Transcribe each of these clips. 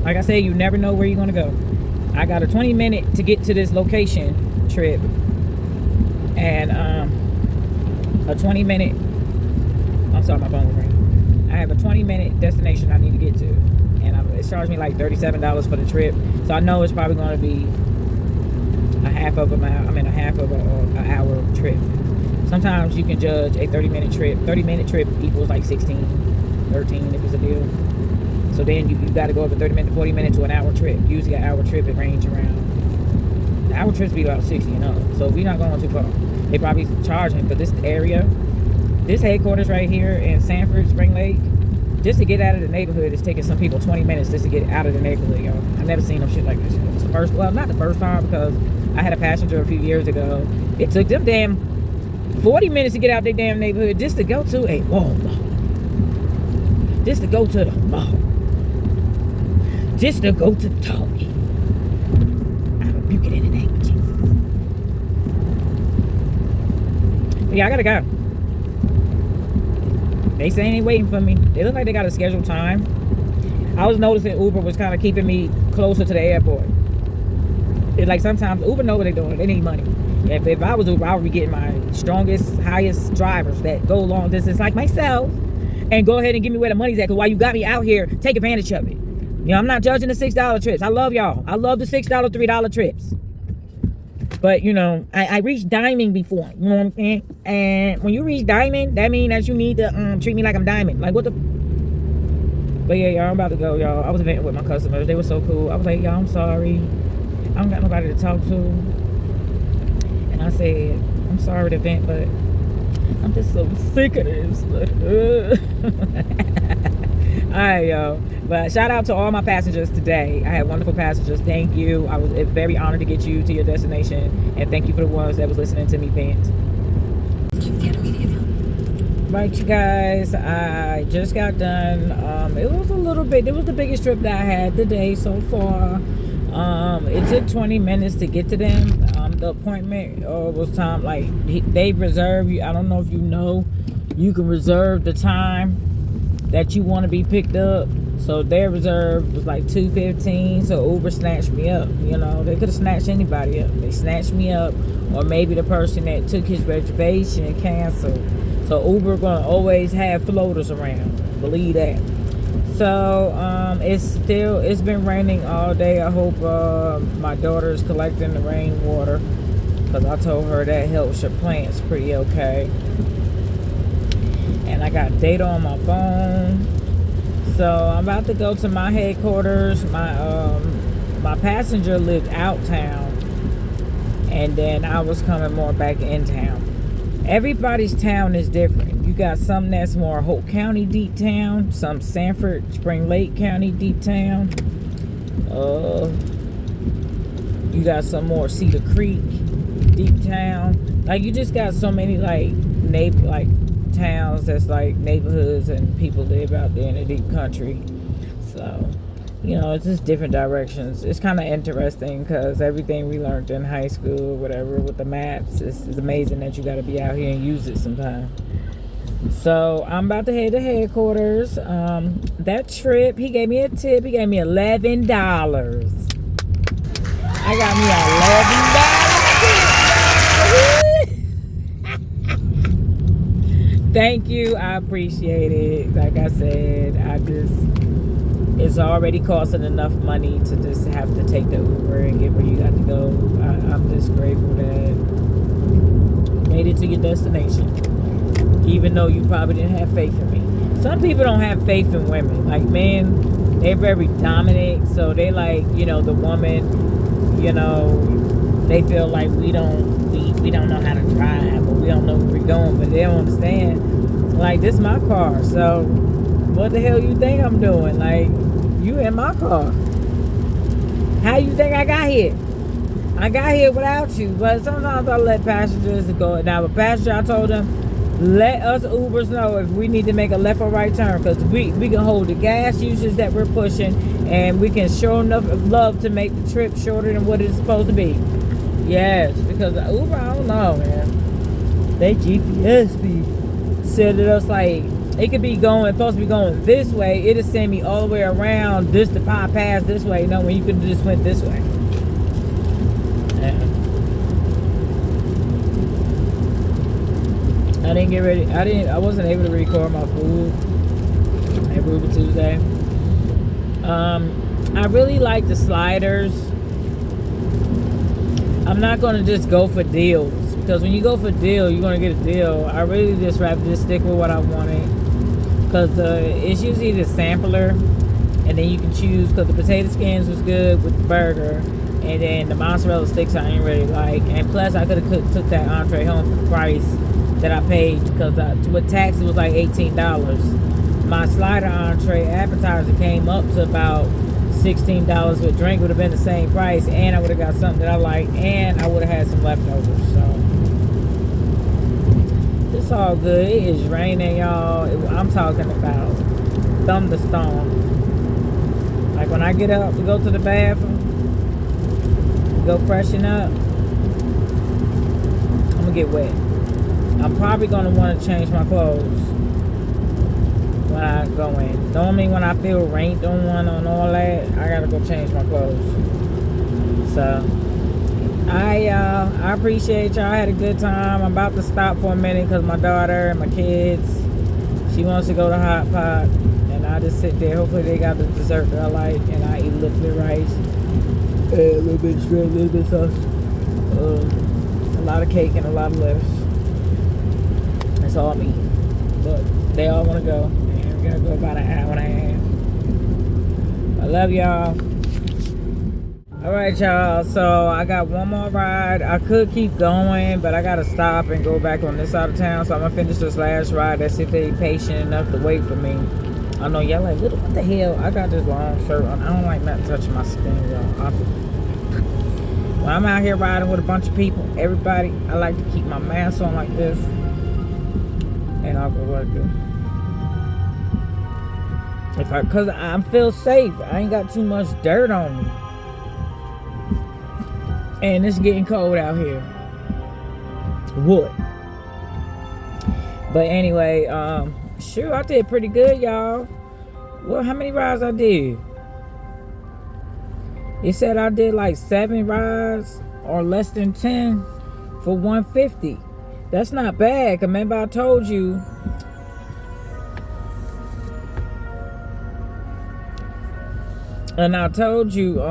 like I said, you never know where you're gonna go. I got a 20-minute to get to this location trip, and a 20-minute. I'm sorry, my phone was ringing. I have a 20-minute destination I need to get to, and it charged me like $37 for the trip. So I know it's probably going to be a half of an hour trip. Sometimes you can judge a 30-minute trip. 30-minute trip equals like 16, 13 if it's a deal. So then you got to go up a 30-minute, 40-minute to an hour trip. Usually an hour trip, it range around. The hour trips be about 60 and up. So we're not going too far. They probably charging for this area. This headquarters right here in Sanford, Spring Lake, just to get out of the neighborhood, it's taking some people 20 minutes just to get out of the neighborhood, y'all. I've never seen no shit like this. It's the first, well, not the first time, because I had a passenger a few years ago. It took them damn 40 minutes to get out their damn neighborhood just to go to a Walmart. Just to go to the mall. Just to go to Target. I rebuke it in the name of Jesus. Yeah, I gotta go. They say they ain't waiting for me. They look like they got a scheduled time. I was noticing Uber was kind of keeping me closer to the airport. It's like sometimes Uber know what they're doing. They need money. If I was Uber, I would be getting my strongest, highest drivers that go long distance like myself and go ahead and give me where the money's at. Because while you got me out here, take advantage of it. You know, I'm not judging the $6 trips. I love y'all. I love the $6, $3 trips. But, you know, I reached diamond before. You know what I'm saying? And when you reach diamond, that means that you need to treat me like I'm diamond. Like, what the... But, yeah, y'all, I'm about to go, y'all. I was venting with my customers. They were so cool. I was like, y'all, I'm sorry. I don't got nobody to talk to. And I said, I'm sorry to vent, but I'm just so sick of this. All right, y'all. But shout out to all my passengers today. I had wonderful passengers. Thank you. I was very honored to get you to your destination. And thank you for the ones that was listening to me vent. Right, you guys. I just got done. It was the biggest trip that I had today so far. It took 20 minutes to get to them. The appointment was time, like, they reserve you. I don't know if you know, you can reserve the time that you want to be picked up. So their reserve was like 2:15. So Uber snatched me up. You know, they could have snatched anybody up. They snatched me up, or maybe the person that took his reservation canceled. So Uber gonna always have floaters around. Believe that. So it's been raining all day. I hope my daughter is collecting the rainwater, because I told her that helps your plants pretty okay. And I got data on my phone. So I'm about to go to my headquarters. My passenger lived out town, and then I was coming more back in town. Everybody's town is different. You got some that's more Hope County deep town, some Sanford, Spring Lake County deep town. You got some more Cedar Creek deep town. Like, you just got so many towns that's like neighborhoods, and people live out there in the deep country. So, you know, it's just different directions. It's kind of interesting, because everything we learned in high school, whatever, with the maps, it's amazing that you got to be out here and use it sometime. So I'm about to head to headquarters. That trip, he gave me a tip. He gave me $11. I got me $11 tip. Thank you. I appreciate it. Like I said, it's already costing enough money to just have to take the Uber and get where you got to go. I'm just grateful that you made it to your destination, even though you probably didn't have faith in me. Some people don't have faith in women. Like, men, they're very dominant, so they like, you know, the woman, you know, they feel like we don't know how to drive, or we don't know where we're going, but they don't understand. Like, this is my car, so what the hell you think I'm doing? Like, you in my car. How you think I got here? I got here without you. But sometimes I let passengers go. Now, with passenger, I told them, let us Ubers know if we need to make a left or right turn, because we can hold the gas usage that we're pushing, and we can show enough love to make the trip shorter than what it's supposed to be. Yes, because Uber, I don't know, man. They GPS be sending us like it could be supposed to be going this way. It'll send me all the way around just to bypass this way. You know, when you could just went this way. Yeah. I didn't get ready. I wasn't able to record my food at Ruby Tuesday. I really like the sliders. I'm not gonna just go for deals, because when you go for deal, you're gonna get a deal. I really just rather just stick with what I wanted, because it's usually the sampler, and then you can choose, because the potato skins was good with the burger, and then the mozzarella sticks I ain't really like, and plus I could have took that entree home for the price that I paid, because with tax it was like $18. My slider entree appetizer came up to about $16 with drink, would have been the same price, and I would have got something that I like, and I would have had some leftovers. So it's all good. It is raining, y'all. I'm talking about thunderstorm. Like when I get up to go to the bathroom, go freshen up, I'm gonna get wet. I'm probably gonna want to change my clothes when I go in. Normally when I feel rained on and all that, I gotta go change my clothes. So I appreciate y'all. I had a good time. I'm about to stop for a minute because my daughter and my kids, she wants to go to Hot Pot, and I just sit there. Hopefully they got the dessert that I like, and I eat a little bit of rice, a little bit of shrimp, a little bit of sauce, a lot of cake, and a lot of lettuce. That's all me. But they all want to go. We're gonna go about an hour and a half. I love y'all. Alright, y'all, so I got one more ride. I could keep going, but I gotta stop and go back on this side of town, so I'm gonna finish this last ride. That's if they patient enough to wait for me. I know y'all like, what the hell? I got this long shirt on. I don't like nothing touching my skin, y'all. When I'm out here riding with a bunch of people, everybody, I like to keep my mask on like this, and I'll go like this. Cause I feel safe. I ain't got too much dirt on me. And it's getting cold out here. What? But anyway, sure, I did pretty good, y'all. Well, how many rides I did? It said I did like 7 rides or less than 10 for 150. That's not bad. Remember I told you, and I told you,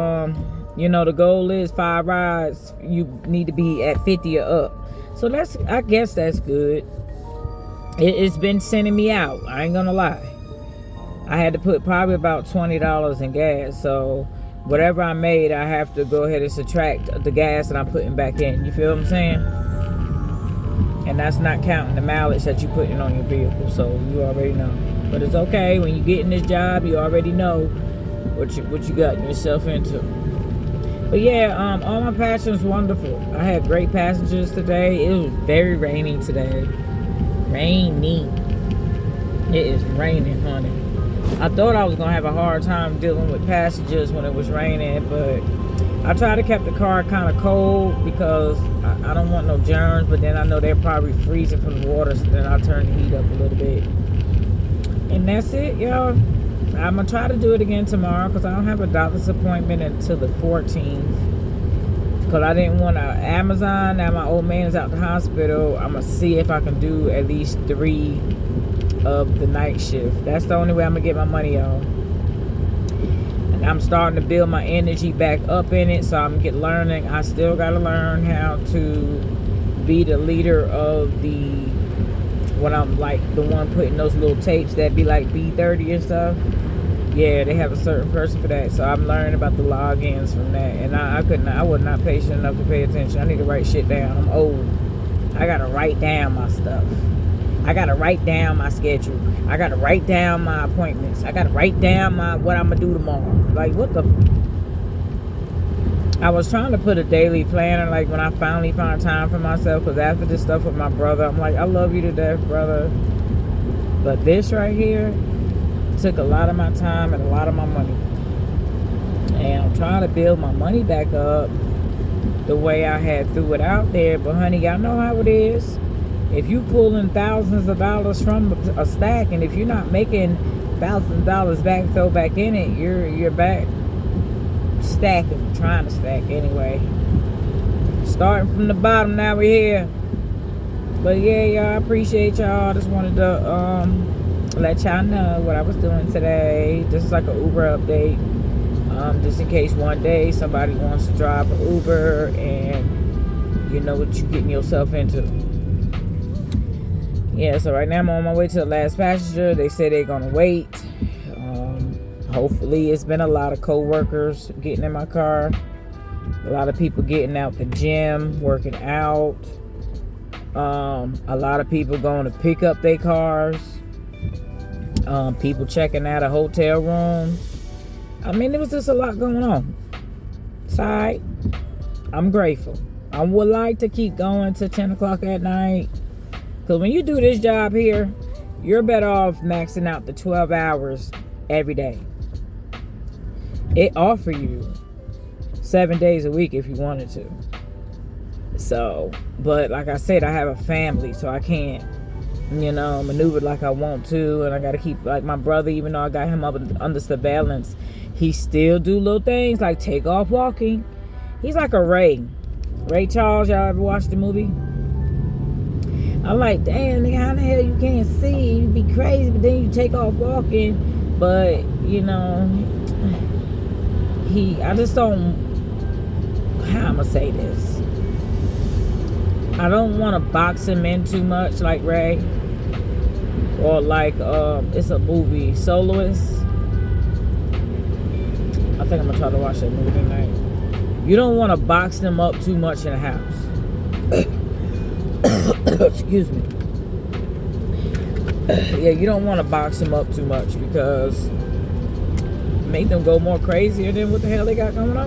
you know, the goal is 5 rides. You need to be at 50 or up. So that's, I guess that's good. It's been sending me out. I ain't gonna lie. I had to put probably about $20 in gas. So whatever I made, I have to go ahead and subtract the gas that I'm putting back in. You feel what I'm saying? And that's not counting the mileage that you're putting on your vehicle. So you already know. But it's okay. When you get in this job, you already know what you got yourself into. But yeah, all my passengers wonderful. I had great passengers today. It was very rainy today. Rainy. It is raining, honey. I thought I was gonna have a hard time dealing with passengers when it was raining, but I tried to keep the car kind of cold because I don't want no germs, but then I know they're probably freezing from the water, so then I'll turn the heat up a little bit. And that's it, y'all. I'm gonna try to do it again tomorrow because I don't have a doctor's appointment until the 14th. Because I didn't want to Amazon. Now my old man's out the hospital. I'm gonna see if I can do at least 3 of the night shift. That's the only way I'm gonna get my money on. And I'm starting to build my energy back up in it, so I'm learning. I still gotta learn how to be the leader of the, when I'm like the one putting those little tapes that be like B30 and stuff. Yeah, they have a certain person for that. So I'm learning about the logins from that. And I was not patient enough to pay attention. I need to write shit down. I'm old. I gotta write down my stuff. I gotta write down my schedule. I gotta write down my appointments. I gotta write down what I'm gonna do tomorrow. Like, what the? I was trying to put a daily planner, like when I finally find time for myself, because after this stuff with my brother, I'm like, I love you to death, brother. But this right here took a lot of my time and a lot of my money. And I'm trying to build my money back up the way I had threw it out there. But honey, y'all know how it is. If you pulling thousands of dollars from a stack, and if you're not making thousands of dollars back, throw back in it, you're back stacking, trying to stack anyway. Starting from the bottom, now we're here. But yeah, y'all, I appreciate y'all. I just wanted to let y'all know what I was doing today. This is like an Uber update. Just in case one day somebody wants to drive for Uber and you know what you're getting yourself into. Yeah, so right now I'm on my way to the last passenger. They say they're gonna wait. Hopefully, it's been a lot of co-workers getting in my car. A lot of people getting out the gym, working out. A lot of people going to pick up their cars. People checking out of hotel rooms. I mean, there was just a lot going on. So I'm grateful. I would like to keep going to 10 o'clock at night. Because when you do this job here, you're better off maxing out the 12 hours every day. It offer you 7 days a week if you wanted to. So, but like I said, I have a family, so I can't, maneuver like I want to. And I got to keep, like my brother, even though I got him up under surveillance, he still do little things like take off walking. He's like a Ray Charles. Y'all ever watched the movie? I'm like, damn, nigga, how the hell you can't see? You be crazy, but then you take off walking. But, I just don't, how I'm going to say this? I don't want to box him in too much like Ray. Or like, it's a movie, Soloist. I think I'm going to try to watch that movie tonight. You don't want to box them up too much in the house. Excuse me. Yeah, you don't want to box them up too much because make them go more crazier than what the hell they got going on.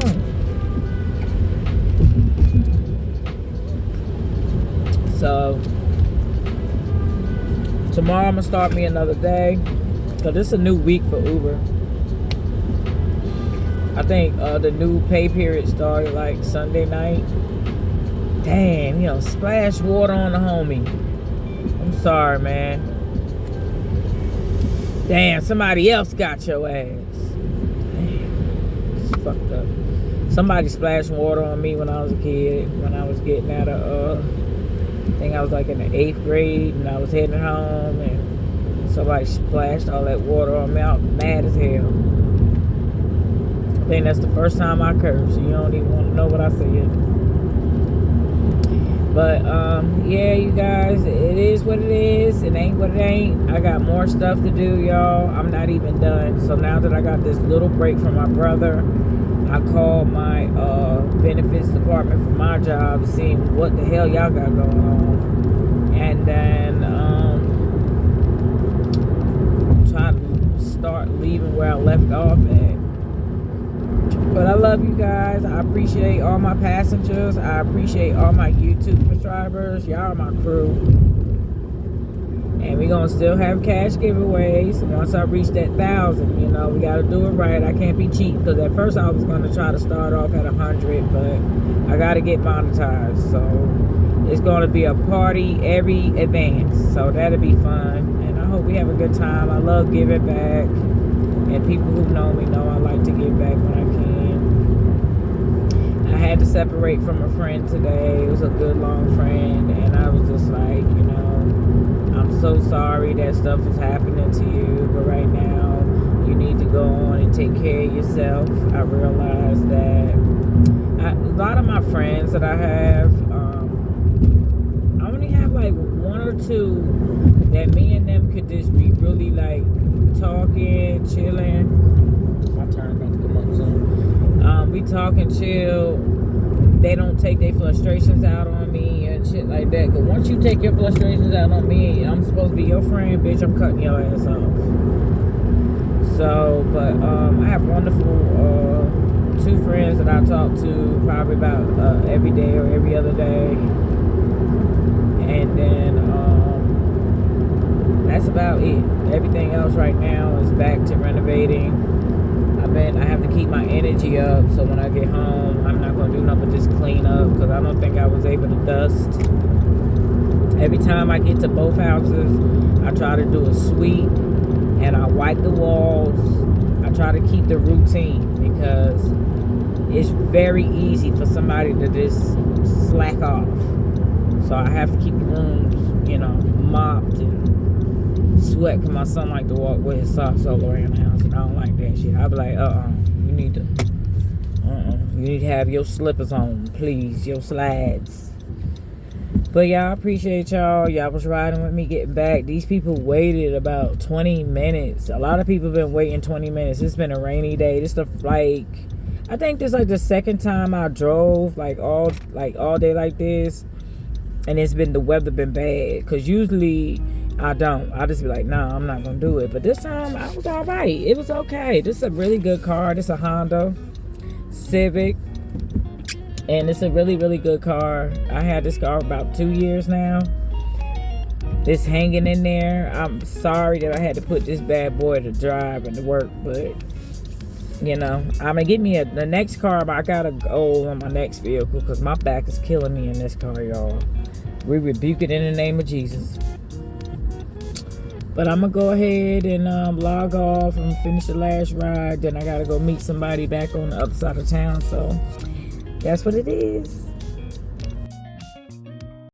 So tomorrow I'm gonna start me another day. So this is a new week for Uber. I think the new pay period started like Sunday night. Damn, splash water on the homie. I'm sorry, man. Damn, somebody else got your ass. Damn, it's fucked up. Somebody splashed water on me when I was a kid. When I was getting out of, I think I was like in the 8th grade, and I was heading home, and somebody splashed all that water on me. I was mad as hell. I think that's the first time I cursed. You don't even want to know what I said. But, yeah, you guys, it is what it is. It ain't what it ain't. I got more stuff to do, y'all. I'm not even done. So now that I got this little break from my brother, I called my benefits department for my job, seeing what the hell y'all got going on. And then try to start leaving where I left off at. But I love you guys. I appreciate all my passengers. I appreciate all my YouTube subscribers. Y'all are my crew. And we're going to still have cash giveaways. Once I reach that 1,000, we got to do it right. I can't be cheap. Because at first I was going to try to start off at 100. But I got to get monetized. So it's going to be a party every advance. So that'll be fun. And I hope we have a good time. I love giving back. And people who know me know I like to give back when I can. I had to separate from a friend today. It was a good long friend, and I was just like, I'm so sorry that stuff is happening to you, but right now you need to go on and take care of yourself. I realized that a lot of my friends that I have, I only have like one or two that me and them could just be really like talking, chilling. My turn about to come up soon. We talk and chill. They don't take their frustrations out on me and shit like that. Cause once you take your frustrations out on me, I'm supposed to be your friend, bitch. I'm cutting your ass off. So, but I have wonderful two friends that I talk to probably about every day or every other day, and then that's about it. Everything else right now is back to renovating. I have to keep my energy up, so when I get home, I'm not going to do nothing but just clean up, because I don't think I was able to dust Every time I get to both houses, I try to do a sweep and I wipe the walls. I try to keep the routine because it's very easy for somebody to just slack off. So I have to keep the rooms, mopped and swept. Cause my son like to walk with his socks all around the house, and I don't like that shit. I be like, you need to have your slippers on, please, your slides. But yeah, I appreciate y'all. Y'all was riding with me getting back. These people waited about 20 minutes. A lot of people been waiting 20 minutes. It's been a rainy day. I think this like the second time I drove all day like this, and the weather been bad. Cause usually I don't. I just be like, nah, I'm not gonna do it. But this time I was all right. It was okay. This is a really good car. This is a Honda Civic. And it's a really, really good car. I had this car about 2 years now. It's hanging in there. I'm sorry that I had to put this bad boy to drive and to work, but I'm gonna get me the next car, but I gotta go on my next vehicle because my back is killing me in this car, y'all. We rebuke it in the name of Jesus. But I'm gonna go ahead and log off and finish the last ride. Then I gotta go meet somebody back on the other side of town. So that's what it is.